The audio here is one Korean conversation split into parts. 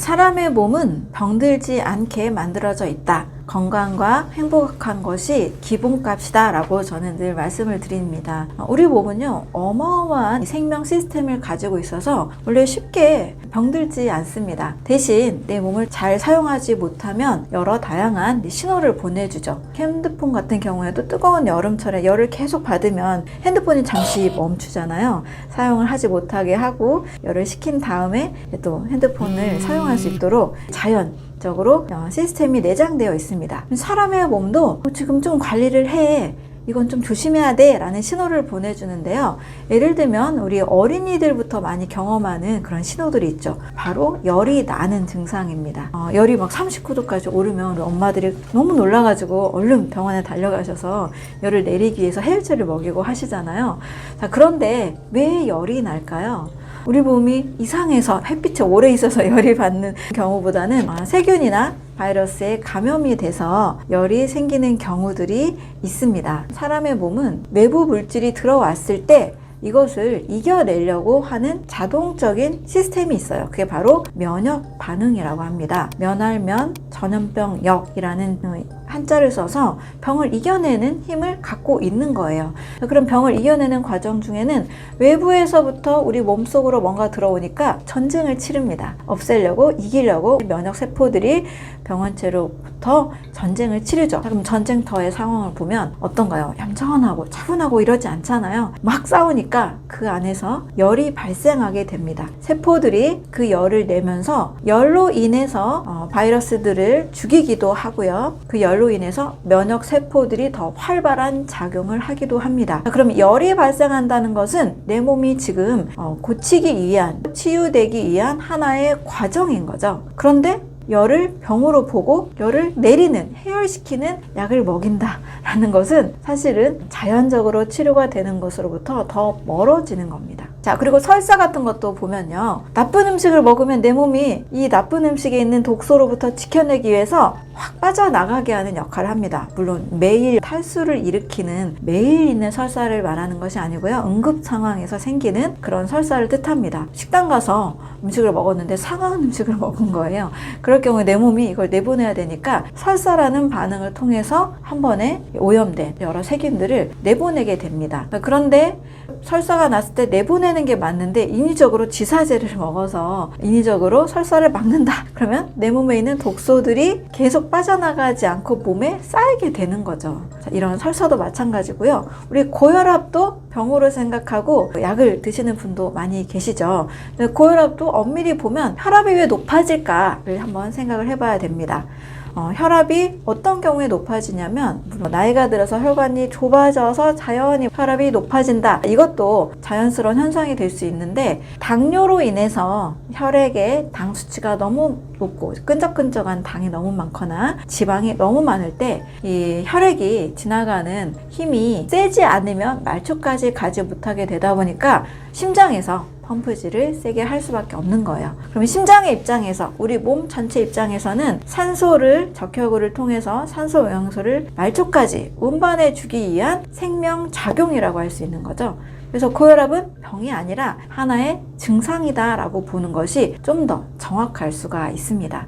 사람의 몸은 병들지 않게 만들어져 있다. 건강과 행복한 것이 기본값이다 라고 저는 늘 말씀을 드립니다. 우리 몸은요, 어마어마한 생명 시스템을 가지고 있어서 원래 쉽게 병들지 않습니다. 대신 내 몸을 잘 사용하지 못하면 여러 다양한 신호를 보내주죠. 핸드폰 같은 경우에도 뜨거운 여름철에 열을 계속 받으면 핸드폰이 잠시 멈추잖아요. 사용을 하지 못하게 하고 열을 식힌 다음에 또 핸드폰을 사용할 수 있도록 자연적으로 시스템이 내장되어 있습니다. 사람의 몸도 지금 좀 관리를 해, 이건 좀 조심해야 돼 라는 신호를 보내주는데요. 예를 들면 우리 어린이들부터 많이 경험하는 그런 신호들이 있죠. 바로 열이 나는 증상입니다. 열이 막 39도까지 오르면 우리 엄마들이 너무 놀라가지고 얼른 병원에 달려가셔서 열을 내리기 위해서 해열제를 먹이고 하시잖아요. 자, 그런데 왜 열이 날까요? 우리 몸이 이상해서 햇빛에 오래 있어서 열이 받는 경우보다는 세균이나 바이러스에 감염이 돼서 열이 생기는 경우들이 있습니다. 사람의 몸은 외부 물질이 들어왔을 때 이것을 이겨내려고 하는 자동적인 시스템이 있어요. 그게 바로 면역 반응이라고 합니다. 면할면 전염병역이라는 한자를 써서 병을 이겨내는 힘을 갖고 있는 거예요. 그럼 병을 이겨내는 과정 중에는 외부에서부터 우리 몸속으로 뭔가 들어오니까 전쟁을 치릅니다. 없애려고, 이기려고 면역세포들이 병원체로부터 전쟁을 치르죠. 그럼 전쟁터의 상황을 보면 어떤가요? 얌전하고 차분하고 이러지 않잖아요. 막 싸우니까 그 안에서 열이 발생하게 됩니다. 세포들이 그 열을 내면서 열로 인해서 바이러스들을 죽이기도 하고요. 그 열로 인해서 면역 세포들이 더 활발한 작용을 하기도 합니다. 그럼 열이 발생한다는 것은 내 몸이 지금 고치기 위한, 치유되기 위한 하나의 과정인 거죠. 그런데 열을 병으로 보고 열을 내리는, 해열시키는 약을 먹인다 라는 것은 사실은 자연적으로 치료가 되는 것으로부터 더 멀어지는 겁니다. 자, 그리고 설사 같은 것도 보면요, 나쁜 음식을 먹으면 내 몸이 이 나쁜 음식에 있는 독소로부터 지켜내기 위해서 확 빠져나가게 하는 역할을 합니다. 물론 매일 탈수를 일으키는, 매일 있는 설사를 말하는 것이 아니고요, 응급 상황에서 생기는 그런 설사를 뜻합니다. 식당 가서 음식을 먹었는데 상한 음식을 먹은 거예요. 그럴 경우에 내 몸이 이걸 내보내야 되니까 설사라는 반응을 통해서 한 번에 오염된 여러 세균들을 내보내게 됩니다. 그런데 설사가 났을 때 내보내는 게 맞는데 인위적으로 지사제를 먹어서 인위적으로 설사를 막는다. 그러면 내 몸에 있는 독소들이 계속 빠져나가지 않고 몸에 쌓이게 되는 거죠. 자, 이런 설사도 마찬가지고요. 우리 고혈압도 병으로 생각하고 약을 드시는 분도 많이 계시죠. 고혈압도 엄밀히 보면 혈압이 왜 높아질까를 한번 생각을 해봐야 됩니다. 혈압이 어떤 경우에 높아지냐면, 나이가 들어서 혈관이 좁아져서 자연히 혈압이 높아진다. 이것도 자연스러운 현상이 될 수 있는데, 당뇨로 인해서 혈액의 당 수치가 너무 높고 끈적끈적한 당이 너무 많거나 지방이 너무 많을 때 이 혈액이 지나가는 힘이 세지 않으면 말초까지 가지 못하게 되다 보니까 심장에서 펌프질을 세게 할 수밖에 없는 거예요. 그러면 심장의 입장에서, 우리 몸 전체 입장에서는 산소를, 적혈구를 통해서 산소 영양소를 말초까지 운반해 주기 위한 생명작용이라고 할 수 있는 거죠. 그래서 고혈압은 병이 아니라 하나의 증상이다 라고 보는 것이 좀 더 정확할 수가 있습니다.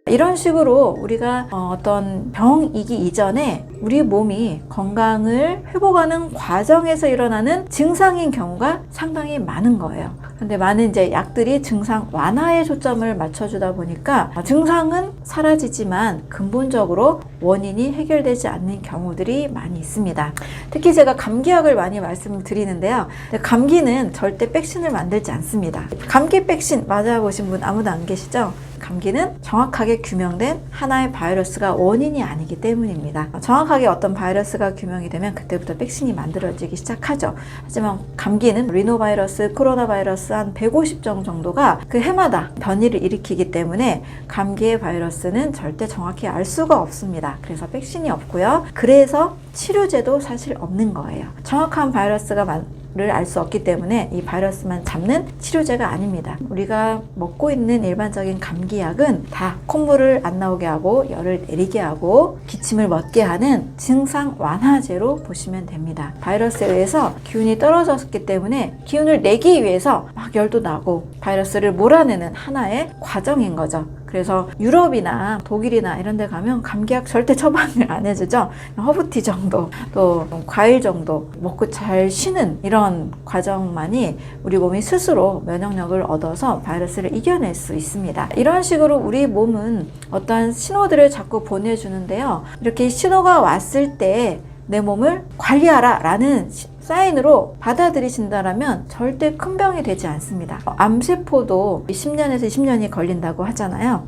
이런 식으로 우리가 어떤 병이기 이전에 우리 몸이 건강을 회복하는 과정에서 일어나는 증상인 경우가 상당히 많은 거예요. 그런데 많은 이제 약들이 증상 완화에 초점을 맞춰주다 보니까 증상은 사라지지만 근본적으로 원인이 해결되지 않는 경우들이 많이 있습니다. 특히 제가 감기약을 많이 말씀을 드리는데요. 감기는 절대 백신을 만들지 않습니다. 감기 백신 맞아보신 분 아무도 안 계시죠? 감기는 정확하게 규명된 하나의 바이러스가 원인이 아니기 때문입니다. 정확하게 어떤 바이러스가 규명이 되면 그때부터 백신이 만들어지기 시작하죠. 하지만 감기는 리노바이러스, 코로나 바이러스 한 150종 정도가 그 해마다 변이를 일으키기 때문에 감기의 바이러스는 절대 정확히 알 수가 없습니다. 그래서 백신이 없고요. 그래서 치료제도 사실 없는 거예요. 정확한 바이러스가 알 수 없기 때문에 이 바이러스만 잡는 치료제가 아닙니다. 우리가 먹고 있는 일반적인 감기약은 다 콧물을 안 나오게 하고 열을 내리게 하고 기침을 멎게 하는 증상 완화제로 보시면 됩니다. 바이러스에 의해서 기운이 떨어졌기 때문에 기운을 내기 위해서 막 열도 나고 바이러스를 몰아내는 하나의 과정인 거죠. 그래서 유럽이나 독일이나 이런 데 가면 감기약 절대 처방을 안 해주죠. 허브티 정도, 또 과일 정도 먹고 잘 쉬는 이런 과정만이 우리 몸이 스스로 면역력을 얻어서 바이러스를 이겨낼 수 있습니다. 이런 식으로 우리 몸은 어떠한 신호들을 자꾸 보내주는데요. 이렇게 신호가 왔을 때 내 몸을 관리하라 라는 사인으로 받아들이신다면 절대 큰 병이 되지 않습니다. 암세포도 10년에서 20년이 걸린다고 하잖아요.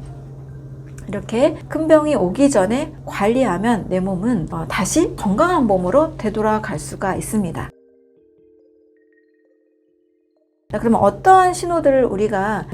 이렇게 큰 병이 오기 전에 관리하면 내 몸은 다시 건강한 몸으로 되돌아갈 수가 있습니다. 자, 그러면 어떠한 신호들을 우리가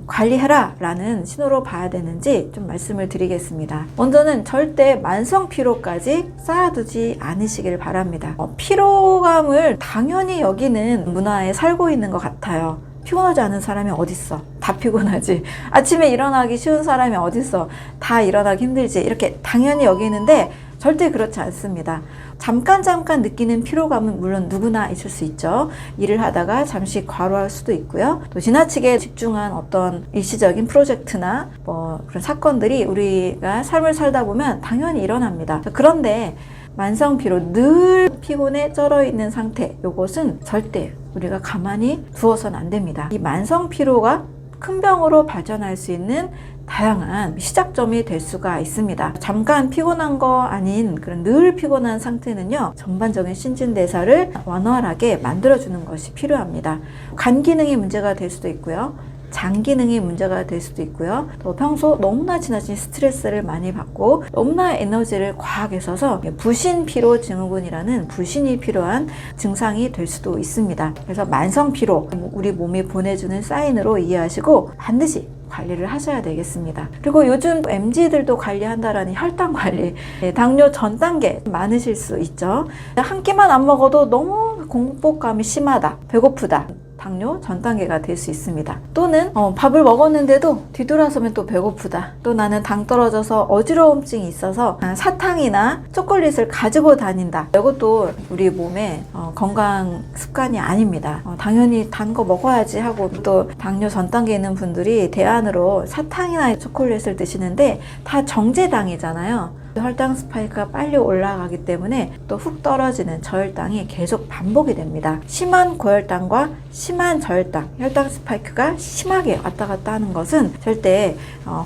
관리해라 라는 신호로 봐야 되는지 좀 말씀을 드리겠습니다. 먼저는 절대 만성 피로까지 쌓아두지 않으시길 바랍니다. 피로감을 당연히 여기는 문화에 살고 있는 것 같아요. 피곤하지 않은 사람이 어딨어? 다 피곤하지. 아침에 일어나기 쉬운 사람이 어딨어? 다 일어나기 힘들지. 이렇게 당연히 여기는데 절대 그렇지 않습니다. 잠깐 느끼는 피로감은 물론 누구나 있을 수 있죠. 일을 하다가 잠시 과로할 수도 있고요. 또 지나치게 집중한 어떤 일시적인 프로젝트나 그런 사건들이 우리가 삶을 살다 보면 당연히 일어납니다. 그런데 만성 피로, 늘 피곤에 쩔어 있는 상태, 이것은 절대 우리가 가만히 두어서는 안 됩니다. 이 만성 피로가 큰 병으로 발전할 수 있는 다양한 시작점이 될 수가 있습니다. 잠깐 피곤한 거 아닌 그런 늘 피곤한 상태는요, 전반적인 신진대사를 원활하게 만들어주는 것이 필요합니다. 간 기능이 문제가 될 수도 있고요. 장 기능이 문제가 될 수도 있고요. 또 평소 너무나 지나친 스트레스를 많이 받고 너무나 에너지를 과하게 써서 부신피로 증후군이라는 부신이 필요한 증상이 될 수도 있습니다. 그래서 만성피로, 우리 몸이 보내주는 사인으로 이해하시고 반드시 관리를 하셔야 되겠습니다. 그리고 요즘 MZ들도 관리한다라는 혈당 관리, 당뇨 전 단계 많으실 수 있죠. 한 끼만 안 먹어도 너무 공복감이 심하다, 배고프다, 당뇨 전 단계가 될 수 있습니다. 또는 밥을 먹었는데도 뒤돌아서면 또 배고프다, 또 나는 당 떨어져서 어지러움증이 있어서 사탕이나 초콜릿을 가지고 다닌다. 이것도 우리 몸의 건강 습관이 아닙니다. 당연히 단 거 먹어야지 하고, 또 당뇨 전 단계에 있는 분들이 대안으로 사탕이나 초콜릿을 드시는데 다 정제당이잖아요. 혈당 스파이크가 빨리 올라가기 때문에 또 훅 떨어지는 저혈당이 계속 반복이 됩니다. 심한 고혈당과 심한 저혈당, 혈당 스파이크가 심하게 왔다 갔다 하는 것은 절대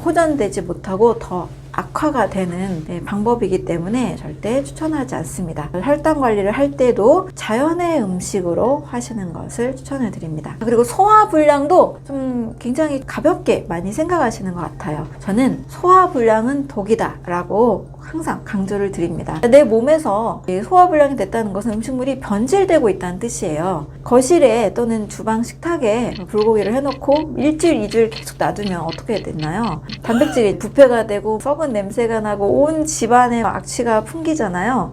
호전되지 못하고 더 악화가 되는 방법이기 때문에 절대 추천하지 않습니다. 혈당 관리를 할 때도 자연의 음식으로 하시는 것을 추천을 드립니다. 그리고 소화불량도 좀 굉장히 가볍게 많이 생각하시는 것 같아요. 저는 소화불량은 독이다 라고 항상 강조를 드립니다. 내 몸에서 소화불량이 됐다는 것은 음식물이 변질되고 있다는 뜻이에요. 거실에 또는 주방 식탁에 불고기를 해놓고 일주일, 2주일 계속 놔두면 어떻게 됐나요? 단백질이 부패가 되고 썩은 냄새가 나고 온 집안에 악취가 풍기잖아요.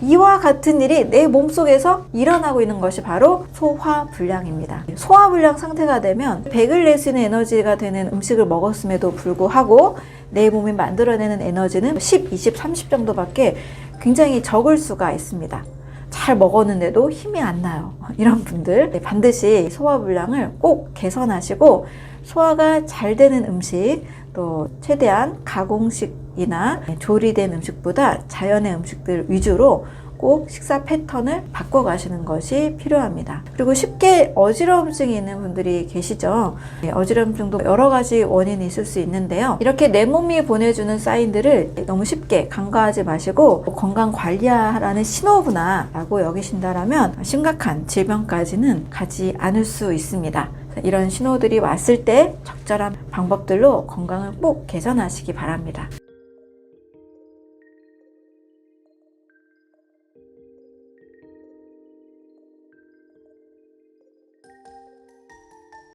이와 같은 일이 내 몸속에서 일어나고 있는 것이 바로 소화불량입니다. 소화불량 상태가 되면 백을 낼 수 있는 에너지가 되는 음식을 먹었음에도 불구하고 내 몸이 만들어내는 에너지는 10, 20, 30 정도밖에 굉장히 적을 수가 있습니다. 잘 먹었는데도 힘이 안 나요. 이런 분들 반드시 소화불량을 꼭 개선하시고, 소화가 잘 되는 음식, 또 최대한 가공식이나 조리된 음식보다 자연의 음식들 위주로 꼭 식사 패턴을 바꿔가시는 것이 필요합니다. 그리고 쉽게 어지러움증이 있는 분들이 계시죠. 어지러움증도 여러 가지 원인이 있을 수 있는데요. 이렇게 내 몸이 보내주는 사인들을 너무 쉽게 간과하지 마시고 건강 관리하라는 신호구나 라고 여기신다면 심각한 질병까지는 가지 않을 수 있습니다. 이런 신호들이 왔을 때 적절한 방법들로 건강을 꼭 개선하시기 바랍니다.